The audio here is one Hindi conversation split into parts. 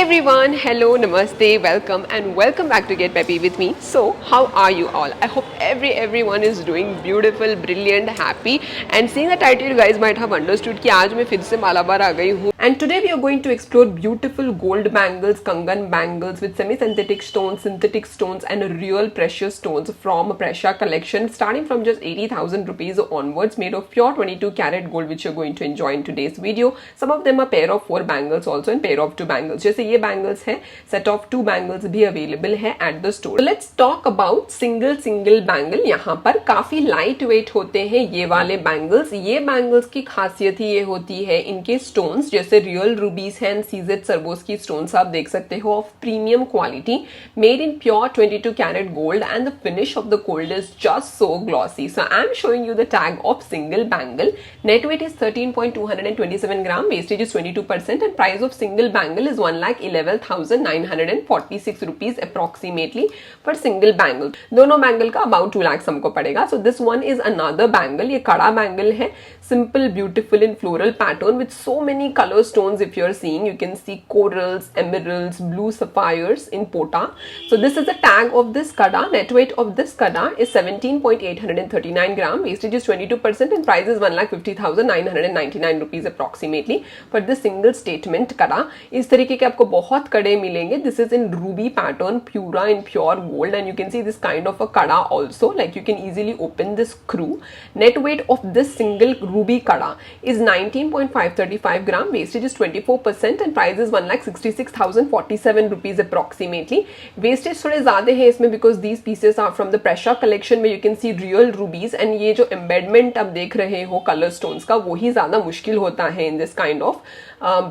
everyone, hello, namaste, welcome and welcome back to Get Peppy with me. So, how are you all? I hope everyone is doing beautiful, brilliant, happy and seeing the title you guys might have understood कि आज मैं फिर से मालाबार आ गई हूँ. And today we are going to explore beautiful gold bangles, Kangan bangles with semi-synthetic stones, synthetic stones and real precious stones from Pressure collection starting from just 80,000 rupees onwards, made of pure 22 karat gold, which you're going to enjoy in today's video. Some of them are pair of 4 bangles also and pair of 2 bangles. जैसे ये bangles है, set of 2 bangles भी available है at the store. So let's talk about single bangle. यहाँ पर काफी लाइट वेट होते हैं ये वाले बैंगल्स. ये बैंगल्स की खासियत ही ये होती है इनके स्टोन्स, जैसे रियल रूबीज है एंड सीजेड सर्वोस्की स्टोन्स आप देख सकते हो, of premium quality, made in pure 22 carat gold and the finish of the gold is just so glossy. So I am showing you the tag of single bangle. Net weight is 13.227 gram, wastage is 22% and price of single bangle is 1,11,946 rupees approximately for single bangle. दोनों बैंगल का अबाउट 2 लाख हमको पड़ेगा. So this one is another bangle. ये कड़ा बैंगल है, simple, beautiful in floral pattern with so many color stones. If you're seeing, you can see corals, emeralds, blue sapphires in pota. So this is the tag of this kada. Net weight of this kada is 17.839 gram, wastage is 22% and price is 1,50,999 rupees approximately for this single statement kada. इस तरीके के आपको बहुत कड़े मिलेंगे. This is in ruby pattern, pura in pure gold, and you can see this kind of a kada also, like you can easily open this screw. Net weight of this single ruby kada is 19.535 gram, wastage is 24% and price is 1,66,047 rupees approximately. Wastage थोड़े ज़्यादा है इसमें because these pieces are from the Pressure collection where you can see real rubies, and ये जो embedment आप देख रहे हो color stones का, वो ही ज़्यादा मुश्किल होता है in this kind of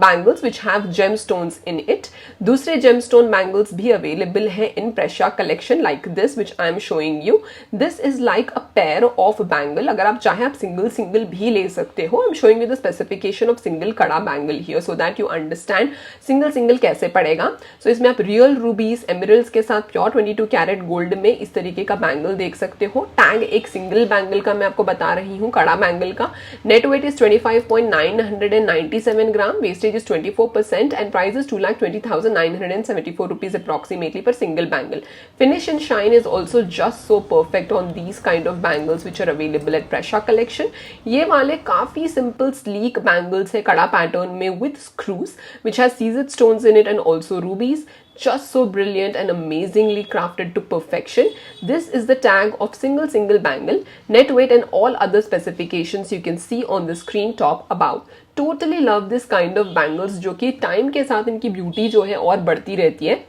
bangles which have gemstones in it. दूसरे gemstone bangles भी available है in Pressure collection like this which I am showing you. This is like a pair of bangle. अगर आप चाहे आप single भी ले सकते हो. I'm showing you the specification of single kada bangle here so that you understand single कैसे पड़ेगा. So इसमें आप real rubies, emeralds के साथ pure 22 कैरेट गोल्ड में इस तरीके का बैंगल देख सकते हो. टैग एक सिंगल बैंगल का मैं आपको बता रही हूँ, कड़ा बैंगल का. Net weight is 25.997 gram, wastage is 24% and price is 2,20,974 rupees approximately per single bangle. Finish and shine is also just so perfect on these kind of bangles which are available at pressure collection. ये वाले काफी सिंपल स्लीक बैंगल्स है कड़ा पैटर्न में with screws which has CZ stones in it and also rubies. Just so brilliant and amazingly crafted to perfection. This is the tag of single bangle. Net weight and all other specifications you can see on the screen top above. Totally love this kind of bangles जो कि टाइम के साथ इनकी ब्यूटी जो है और बढ़ती रहती है.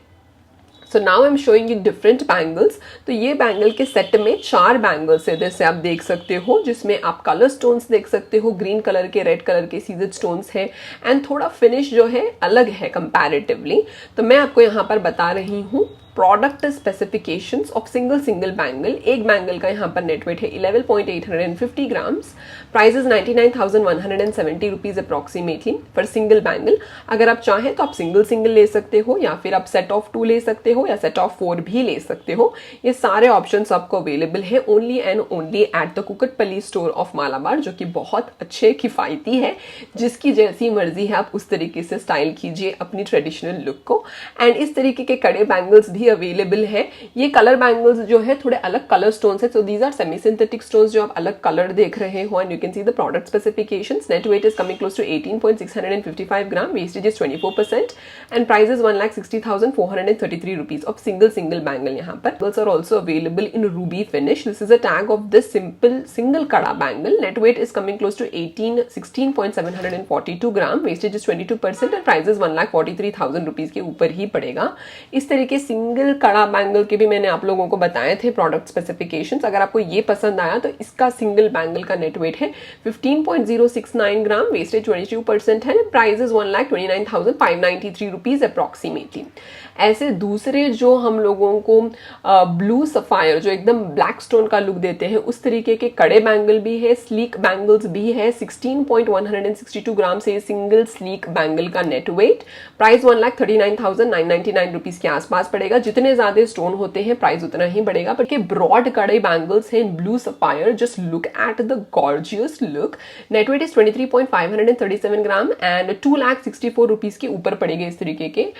So now I'm showing you different bangles. तो ये बैंगल के सेट में 4 बैंगल्स है, जैसे आप देख सकते हो, जिसमें आप कलर स्टोन्स देख सकते हो, ग्रीन कलर के, रेड कलर के सीजेड स्टोन्स है एंड थोड़ा फिनिश जो है अलग है कंपैरेटिवली. तो मैं आपको यहाँ पर बता रही हूँ product specifications of single bangle. एक बैंगल का यहाँ पर नेट वेट है 11.850 grams, price is 99,170 rupees approximately for single bangle. अगर आप चाहें तो आप सिंगल ले सकते हो या फिर आप सेट ऑफ 2 ले सकते हो या सेट ऑफ 4 भी ले सकते हो. ये सारे ऑप्शंस आपको अवेलेबल है only and only at the Kukatpally store of Malabar, जो कि बहुत अच्छे किफायती है. जिसकी जैसी मर्जी है आप उस तरीके से स्टाइल कीजिए अपनी ट्रेडिशनल लुक को. एंड इस तरीके के कड़े बैंगल्स भी अवेलेबल है. ये कलर बैंगल्स जो है थोड़े अलग कलर स्टोन्स है. So these are semi synthetic stones जो आप अलग कलर देख रहे हो and you can see the product specifications. Net weight is coming close to 18.655 gram, wastage is 24% and price is 1,60,433 rupees of single bangle. यहाँ पर bangles are also available in ruby finish. This is a tag of this simple single कड़ा bangle. Net weight is coming close to 16.742 gram, wastage is 22% and price is 1,43,000 rupees के ऊपर ही पड़ेगा. इस तरीके सिंगल कड़ा बैंगल के भी मैंने आप लोगों को बताए थे प्रोडक्ट स्पेसिफिकेशंस. अगर आपको ये पसंद आया तो इसका सिंगल बैंगल का नेट वेट है 15.069 ग्राम, वेस्टेज 22% है, प्राइस इज 1,29,593 रुपीज अप्रोक्सीमेटली. ऐसे दूसरे जो हम लोगों को ब्लू सफायर जो एकदम ब्लैक स्टोन का लुक देते हैं, उस तरीके के कड़े बैंगल भी है, स्लीक बैंगल्स भी है. 16.162 ग्राम से सिंगल स्लीक बैंगल का नेट वेट, प्राइस 1,39,999 रुपीज के आसपास पड़ेगा. जितने ज्यादा स्टोन होते हैं प्राइस उतना ही बढ़ेगा. पर के ब्रॉड कड़े बैंगल्स हैं in blue sapphire. Just look at the gorgeous look. Net weight is 23.537 gram and 2,64,000 rupees के ऊपर पड़ेगा इस तरीके के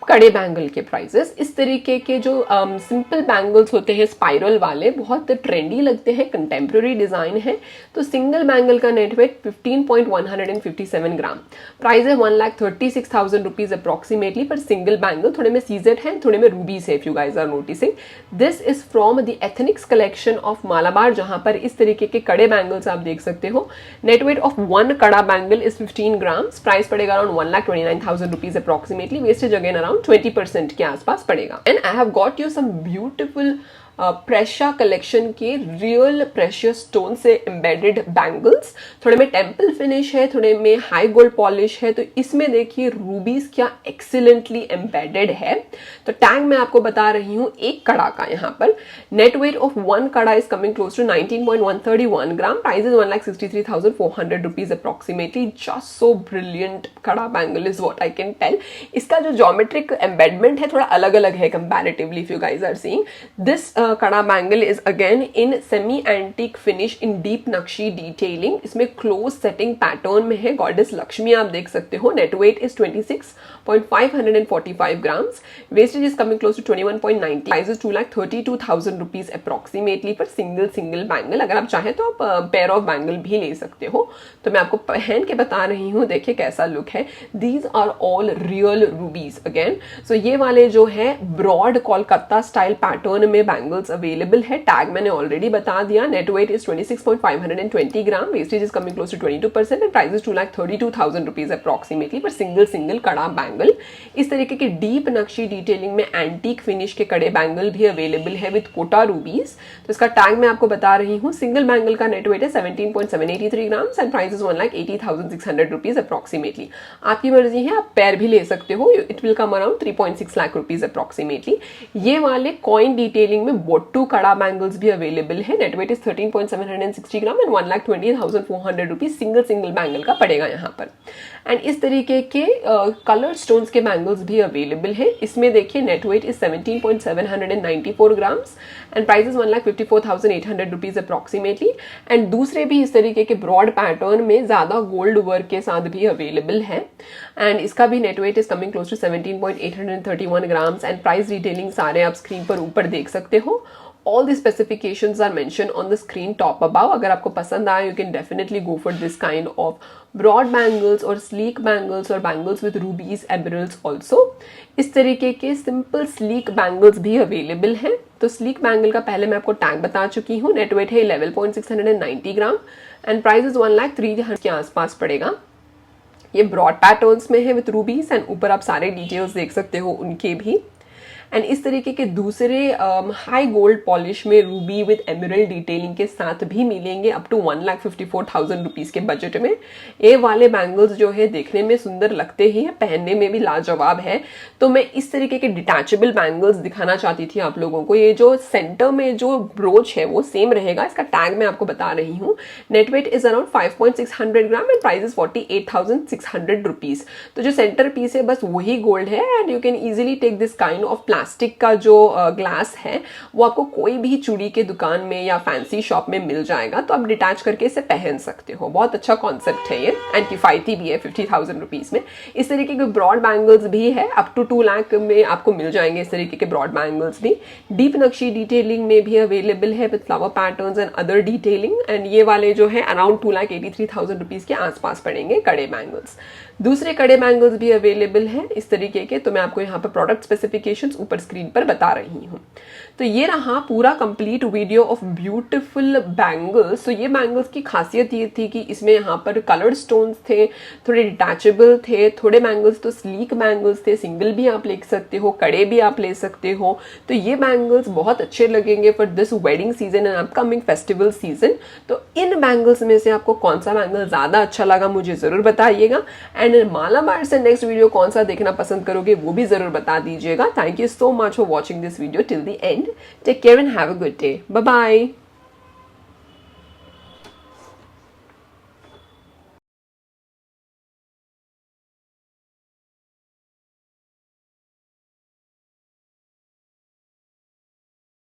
कड़े बैंगल के प्राइजेस। इस तरीके के जो सिंपल बैंगल्स होते हैं स्पाइरल वाले, बहुत ट्रेंडी लगते हैं, कंटेम्प्रेरी डिजाइन है। तो सिंगल बैंगल का नेट वेट 15.157 ग्राम, प्राइस है 1,36,000 rupees approximately per single bangle. थोड़े में सीजेड है, थोड़े में रूबीज है, if you guys are noticing. This is from the ethnics collection of Malabar, जहां पर इस तरीके के कड़े बैंगल्स आप देख सकते हो। नेट वेट ऑफ वन कड़ा बैंगल इज 15 ग्राम्स, प्राइस पड़ेगा around 1,29,000 rupees approximately, wastage again around 20% के आसपास पड़ेगा। And I have got you some beautiful Precia collection के रियल प्रेशियस स्टोन से एम्बेडेड बैंगल्स। थोड़े में टेम्पल फिनिश है, थोड़े में हाई गोल्ड पॉलिश है। तो इसमें देखिए रूबीज क्या एक्सीलेंटली एम्बेडेड है। तो टैग मैं आपको बता रही हूँ एक कड़ा का, यहाँ पर नेट वेट ऑफ वन कड़ा is coming close to 19.131 gram, price is 1,63,400 rupees approximately. Just so brilliant कड़ा bangle is what I can tell. इसका जो ज्योमेट्रिक एम्बेडमेंट है थोड़ा अलग अलग है comparatively, if you guys are seeing this कड़ा bangle is again in semi antique finish in deep नक्शी डिटेलिंग। इसमें क्लोज सेटिंग पैटर्न में है, गॉडेस लक्ष्मी आप देख सकते हो। Net weight is 26.545 grams, wastage is coming close to 21.90, price is 2,32,000 rupees approximately per single bangle. अगर आप चाहें तो आप पेयर ऑफ बैंगल भी ले सकते हो। तो मैं आपको पहन के बता रही हूँ, देखिए कैसा लुक है। These are all real rubies again. So ये वाले जो है ब्रॉड कोलकाता स्टाइल पैटर्न में बैंगल्स अवेलेबल है। टैग मैंने ऑलरेडी बता दिया। Net weight is 26.520 gram, wastage is coming close to 22% and price is 2,32,000 rupees approximately per single कड़ा बैंगल। इस तरीके के डीप नक्शी डिटेलिंग में एंटीक फिनिश के कड़े बैंगल भी अवेलेबल है विद कोटा रूबीज। तो इसका टैग मैं आपको बता रही हूँ। सिंगल बैंगल का नेट वेट है 17.783 grams and price is 1,80,600 rupees approximately. आपकी मर्जी है, आप पैर भी ले सकते हो। It will come around 3.6 lakh rupees approximately. ये वाले कॉइन डिटेलिंग में बोट्टू कड़ा बैंगल्स भी अवेलेबल है। Net weight is 13.760 gram and 1,20,400 rupees single bangle का पड़ेगा यहाँ पर। एंड इस तरीके के कलर स्टोन्स के बैंगल्स भी अवेलेबल है। इसमें देखिए net weight is 17.794 grams and price is 1,54,800 rupees approximately. And दूसरे भी इस तरीके के ब्रॉड पैटर्न में ज्यादा गोल्ड वर्क के साथ भी अवेलेबल है। एंड इसका भी net weight is coming close to 17.831 grams and price detailing सारे आप स्क्रीन पर ऊपर देख सकते हो। All the specifications are mentioned on the screen top above. अगर आपको पसंद आए you can definitely go for this kind of broad bangles और sleek bangles और bangles with rubies, emeralds also. इस तरीके के simple sleek bangles भी available हैं। तो sleek bangle का पहले मैं आपको टैग बता चुकी हूँ। नेट वेट है 11.690 ग्राम एंड प्राइस इज 1,03,000 के आसपास पड़ेगा। ये ब्रॉड पैटर्न्स में है विथ रूबीज एंड ऊपर आप सारे डिटेल्स देख सकते हो उनके भी। एंड इस तरीके के दूसरे हाई गोल्ड पॉलिश में रूबी विद एमरल्ड डिटेलिंग के साथ भी मिलेंगे अप टू 1,54,000 रुपीज के बजट में। ये वाले बैंगल्स जो है देखने में सुंदर लगते ही है, पहनने में भी लाजवाब है। तो मैं इस तरीके के डिटैचेबल बैंगल्स दिखाना चाहती थी आप लोगों को। ये जो सेंटर में जो ब्रोच है वो सेम रहेगा। इसका टैग मैं आपको बता रही हूँ। Net weight is around 5.600 gram and price is 48,600 रुपीज। तो जो सेंटर पीस है बस वही गोल्ड है and you can easily take this kind of plastic का जो ग्लास है वो आपको कोई भी चूड़ी के दुकान में या फैंसी शॉप में मिल जाएगा। तो आप डिटैच करके इसे पहन सकते हो। बहुत अच्छा कॉन्सेप्ट है ये एंड किफायती भी है 50,000 रुपीज में। इस तरीके के ब्रॉड बैंगल्स भी है, अप टू 2 लाख में आपको मिल जाएंगे इस तरीके के ब्रॉड बैंगल्स भी। डीप नक्शी डिटेलिंग में भी अवेलेबल है with flower patterns and other detailing. And ये वाले जो है अराउंड 2,83,000 रुपीज के आसपास पड़ेंगे कड़े बैंगल्स। दूसरे कड़े बैंगल्स भी अवेलेबल हैं इस तरीके के। तो मैं आपको यहाँ पर प्रोडक्ट स्पेसिफिकेशंस ऊपर स्क्रीन पर बता रही हूँ। तो ये रहा पूरा complete video of beautiful bangles. तो ये बैंगल्स की खासियत ये थी कि इसमें यहाँ पर कलर्ड स्टोन्स थे, थोड़े डिटैचेबल थे, थोड़े बैंगल्स तो स्लीक बैंगल्स थे, सिंगल भी आप ले सकते हो, कड़े भी आप ले सकते हो। तो ये बैंगल्स बहुत अच्छे लगेंगे for this wedding season and upcoming festival season. तो इन बैंगल्स में से आपको कौन सा बैंगल ज्यादा अच्छा लगा मुझे जरूर बताइएगा। एंड मालाबार से नेक्स्ट वीडियो कौन सा देखना पसंद करोगे वो भी जरूर बता दीजिएगा। Thank you so much for watching this video till the end. Take care and have a good day. Bye bye.